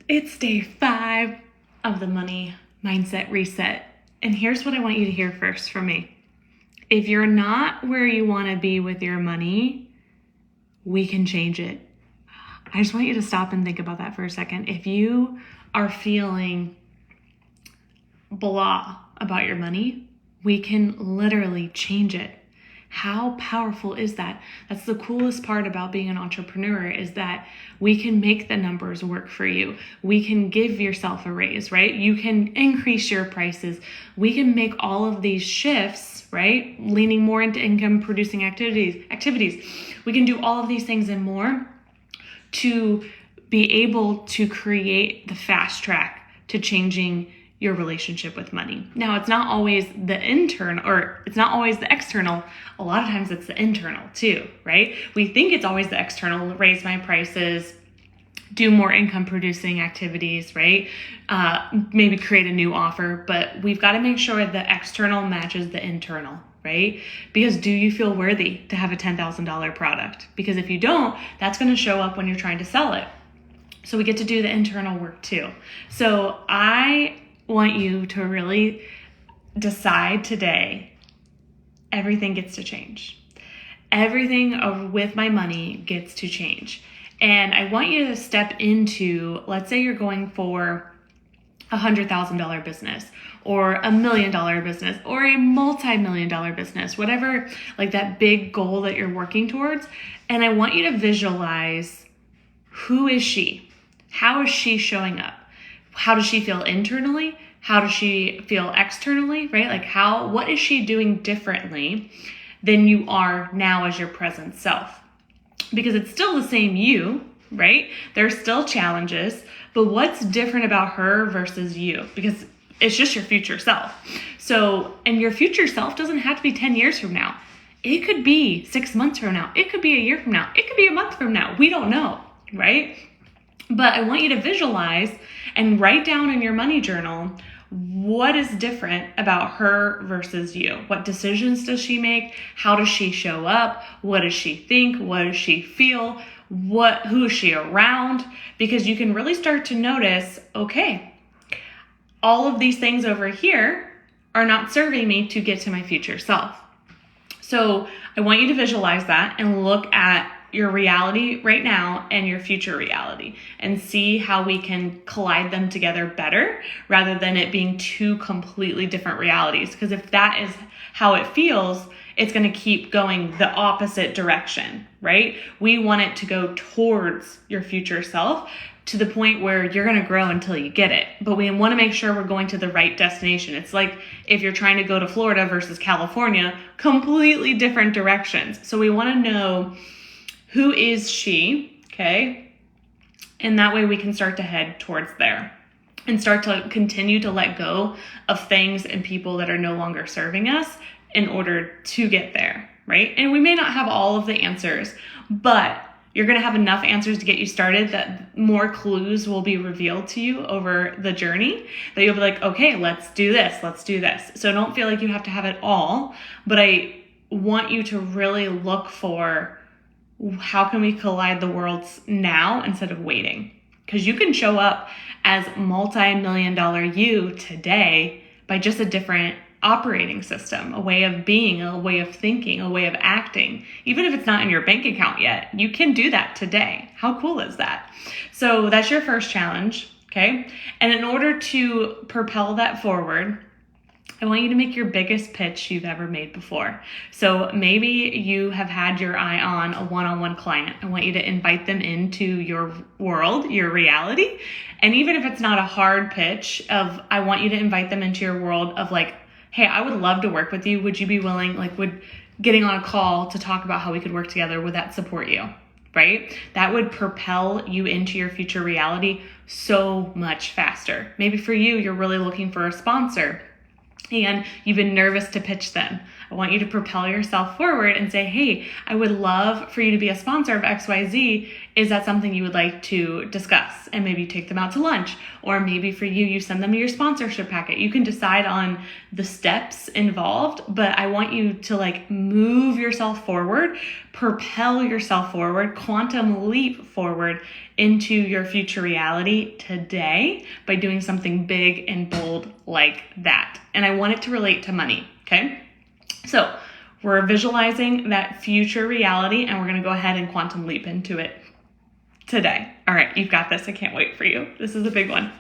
It's day 5 of the money mindset reset. And here's what I want you to hear first from me. If you're not where you want to be with your money, we can change it. I just want you to stop and think about that for a second. If you are feeling blah about your money, we can literally change it. How powerful is that? That's the coolest part about being an entrepreneur, is that we can make the numbers work for you. We can give yourself a raise, right? You can increase your prices. We can make all of these shifts, right? Leaning more into income producing activities. We can do all of these things and more to be able to create the fast track to changing your relationship with money. Now, it's not always the internal, or it's not always the external. A lot of times it's the internal too, right? We think it's always the external, raise my prices, do more income producing activities, right? Maybe create a new offer, but we've got to make sure the external matches the internal, right? Because do you feel worthy to have a $10,000 product? Because if you don't, that's going to show up when you're trying to sell it. So we get to do the internal work too. So I want you to really decide today, everything gets to change. Everything with my money gets to change. And I want you to step into, let's say you're going for a $100,000 business or $1 million business or a multi-million-dollar business, whatever, like that big goal that you're working towards. And I want you to visualize, who is she? How is she showing up? How does she feel internally? How does she feel externally, right? Like what is she doing differently than you are now as your present self? Because it's still the same you, right? There's still challenges, but what's different about her versus you? Because it's just your future self. So, and your future self doesn't have to be 10 years from now. It could be 6 months from now. It could be a year from now. It could be a month from now. We don't know, right? But I want you to visualize and write down in your money journal, what is different about her versus you? What decisions does she make? How does she show up? What does she think? What does she feel? Who is she around? Because you can really start to notice, okay, all of these things over here are not serving me to get to my future self. So I want you to visualize that and look at your reality right now and your future reality and see how we can collide them together better rather than it being two completely different realities. Because if that is how it feels, it's going to keep going the opposite direction, right? We want it to go towards your future self to the point where you're going to grow until you get it. But we want to make sure we're going to the right destination. It's like if you're trying to go to Florida versus California, completely different directions. So we want to know, who is she, okay? And that way we can start to head towards there and start to continue to let go of things and people that are no longer serving us in order to get there, right? And we may not have all of the answers, but you're going to have enough answers to get you started that more clues will be revealed to you over the journey that you'll be like, okay, let's do this. Let's do this. So don't feel like you have to have it all, but I want you to really look for, how can we collide the worlds now instead of waiting? Because you can show up as multi-million-dollar you today by just a different operating system, a way of being, a way of thinking, a way of acting. Even if it's not in your bank account yet, you can do that today. How cool is that? So that's your first challenge, okay? And in order to propel that forward, I want you to make your biggest pitch you've ever made before. So maybe you have had your eye on a one-on-one client. I want you to invite them into your world, your reality. And even if it's not a hard pitch I want you to invite them into your world of like, hey, I would love to work with you. Would you be willing, would getting on a call to talk about how we could work together, would that support you? Right? That would propel you into your future reality so much faster. Maybe for you, you're really looking for a sponsor and you've been nervous to pitch them. I want you to propel yourself forward and say, hey, I would love for you to be a sponsor of XYZ. Is that something you would like to discuss? And maybe take them out to lunch, or maybe for you send them your sponsorship packet. You can decide on the steps involved, but I want you to like move yourself forward, propel yourself forward, quantum leap forward into your future reality today by doing something big and bold like that. And I want it to relate to money, okay? So we're visualizing that future reality, and we're going to go ahead and quantum leap into it today. All right, you've got this. I can't wait for you. This is a big one.